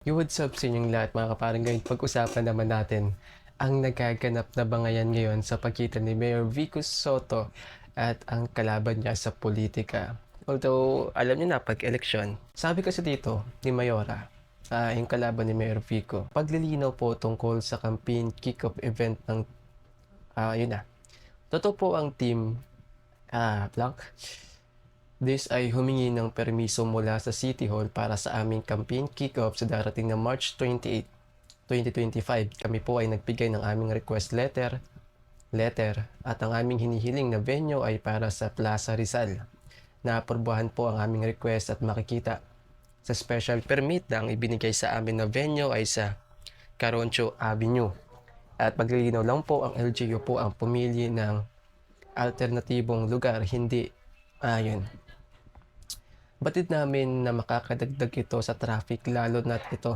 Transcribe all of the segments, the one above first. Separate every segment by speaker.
Speaker 1: What's up sa inyong lahat mga kaparang ngayon? Pag-usapan naman natin ang nagaganap na bangayan ngayon sa pagitan ni Mayor Vico Soto at ang kalaban niya sa politika. Although, alam niyo na, pag-eleksyon, sabi kasi dito ni Mayora, yung kalaban ni Mayor Vico, paglilinaw po tungkol sa campaign kick-off event ng, yun na. Totoo po ang team, blank. This ay humingi ng permiso mula sa City Hall para sa aming campaign kick-off sa darating na March 28, 2025. Kami po ay nagbigay ng aming request letter at ang aming hinihiling na venue ay para sa Plaza Rizal. Naaprubahan po ang aming request at makikita sa special permit na ang ibinigay sa amin na venue ay sa Caroncho Avenue. At maglilinaw lang po, ang LGU po ang pumili ng alternatibong lugar, hindi yun. Batid namin na makakadagdag ito sa traffic lalo na't ito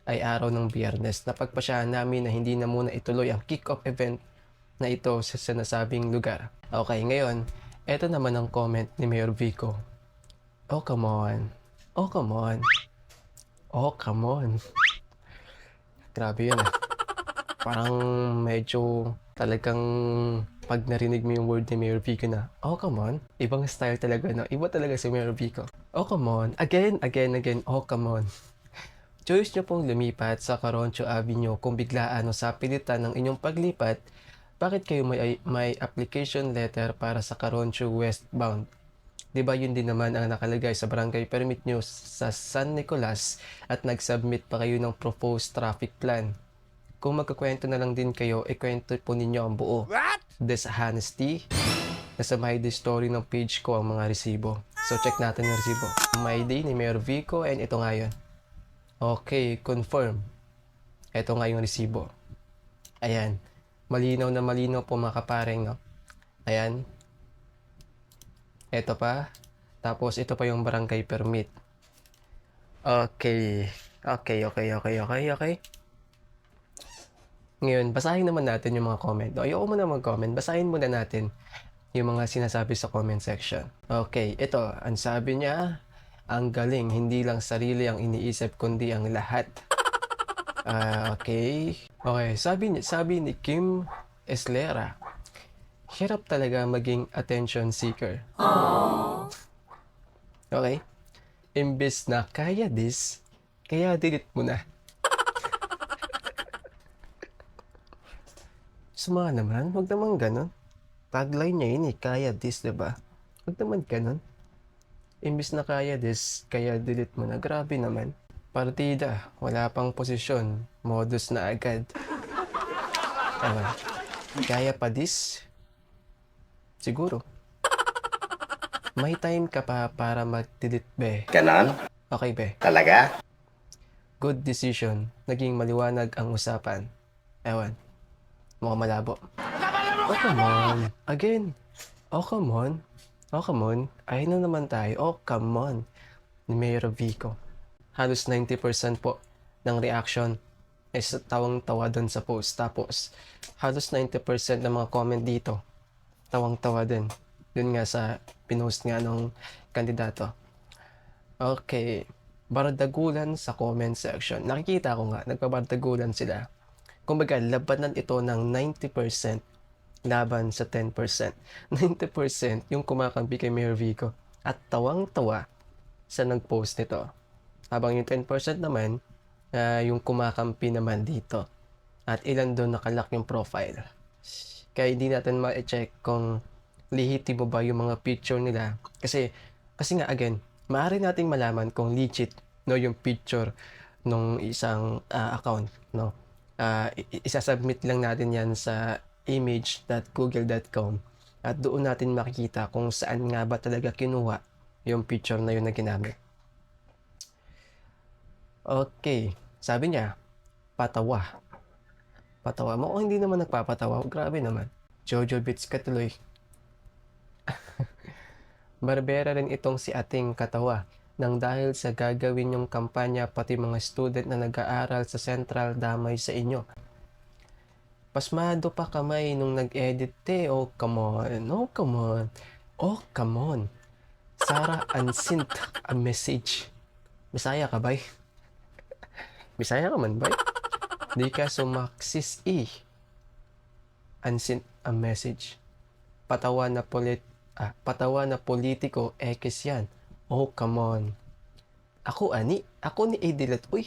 Speaker 1: ay araw ng Biyernes. Napagpasyahan namin na hindi na muna ituloy ang kick-off event na ito sa sinasabing lugar. Okay, ngayon, eto naman ang comment ni Mayor Vico. Oh, come on. Oh, come on. Oh, come on. Grabe yun ah. Parang medyo talagang pag narinig mo yung word ni Mayor Vico na, oh come on, ibang style talaga, no? Iba talaga si Mayor Vico. Oh come on, again, oh come on. Choice nyo pong lumipat sa Caroncho Avenue kung biglaan o sa pilitan ng inyong paglipat, bakit kayo may application letter para sa Caroncho westbound? Diba yun din naman ang nakalagay sa barangay permit nyo sa San Nicolas at nag-submit pa kayo ng proposed traffic plan. Kung magkakwento na lang din kayo, ikwento po ninyo ang buo. This honesty. Nasa My Day story ng page ko ang mga resibo. So check natin yung resibo. My Day ni Mayor Vico and ito nga yun. Okay, confirm. Ito nga yung resibo. Ayan. Malinaw na malinaw po mga kapareng, no? Ayan. Ito pa. Tapos ito pa yung barangay permit. Okay. Ngayon, basahin naman natin yung mga comment. Ayoko muna mag-comment. Basahin muna natin yung mga sinasabi sa comment section. Okay, ito. Ang sabi niya, ang galing. Hindi lang sarili ang iniisip, kundi ang lahat. Okay. Okay, sabi ni Kim Eslera, hirap talaga maging attention seeker. Okay. Imbes na kaya this, kaya delete mo na. Suma naman, wag naman ganon. Tagline niya yun eh, kaya this, diba? Wag naman ganon. Imbis na kaya this, kaya delete mo na. Grabe naman. Partida, wala pang posisyon. Modus na agad. Ewan. Kaya pa this? Siguro. May time ka pa para mag-delete, be.
Speaker 2: Ganon?
Speaker 1: Okay, be.
Speaker 2: Talaga?
Speaker 1: Good decision. Naging maliwanag ang usapan. Ewan. Mukhang malabo. Oh, come on. Again. Oh, come on. Oh, come on. Ay na naman tayo. Oh, come on. Ni Mayor Vico. Halos 90% po ng reaction is tawang-tawa doon sa post. Tapos, halos 90% ng mga comment dito, tawang-tawa din. Yun nga sa pinost nga ng kandidato. Okay. Bardagulan sa comment section. Nakikita ko nga, nagbabardagulan sila. Kumbaga, labanan ito ng 90% laban sa 10%. 90% yung kumakampi kay Mayor Vico at tawang-tawa sa nag-post nito. Habang yung 10% naman, yung kumakampi naman dito. At ilan doon nakalak yung profile. Kaya hindi natin ma-check kung lihitimo ba yung mga picture nila. Kasi nga again, maaari nating malaman kung legit no yung picture nung isang account, no. Isasubmit lang natin yan sa image.google.com at doon natin makikita kung saan nga ba talaga kinuha yung picture na yun na ginamit. Okay, sabi niya, patawa. Patawa mo? Hindi naman nagpapatawa. Grabe naman. Jojo Bits ka tuloy. Barbera rin itong si ating katawa nang dahil sa gagawin yung kampanya pati mga student na nag-aaral sa Central damay sa inyo. Pasmado pa kamay nung nag-edit Oh, come on. Oh, come on. Oh, come on. Sarah unsent a message. Bisaya ka bay? Bisaya ka man ba? Di ka sumaksis unsent a message. Patawa na politiko, X yan. Oh, come on. Ako ni Edilat, uy.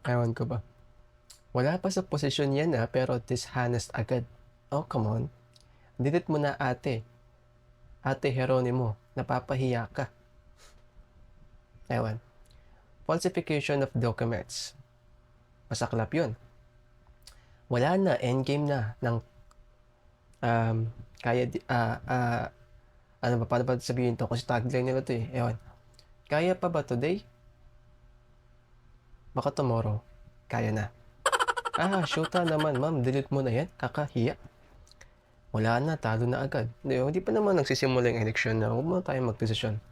Speaker 1: Ewan ko ba. Wala pa sa posisyon yan pero dishonest agad. Oh, come on. Delete mo na ate. Ate Heronimo, napapahiya ka. Ewan. Falsification of documents. Masaklap yun. Wala na, endgame na ng paano ba sabihin to? Kasi tagline nila to eh. Ewan. Kaya pa ba today? Baka tomorrow. Kaya na. Shoota naman, ma'am. Delete mo na yan. Kakahiya. Wala na, talo na agad. Hindi pa naman nagsisimula yung eleksyon na. Huwag mo tayo magdesisyon.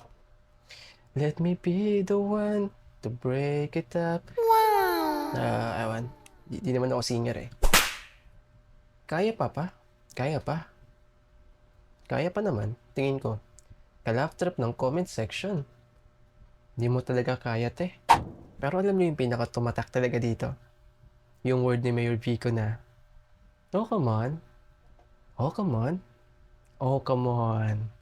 Speaker 1: Let me be the one to break it up. Wow! Ewan. Di naman ako singer eh. Kaya pa? Kaya pa naman, tingin ko. Ka-laugh trap ng comment section. Hindi mo talaga kaya, te. Pero alam niyo yung pinaka-tumatak talaga dito? Yung word ni Mayor Vico na, oh, come on. Oh, come on. Oh, come on.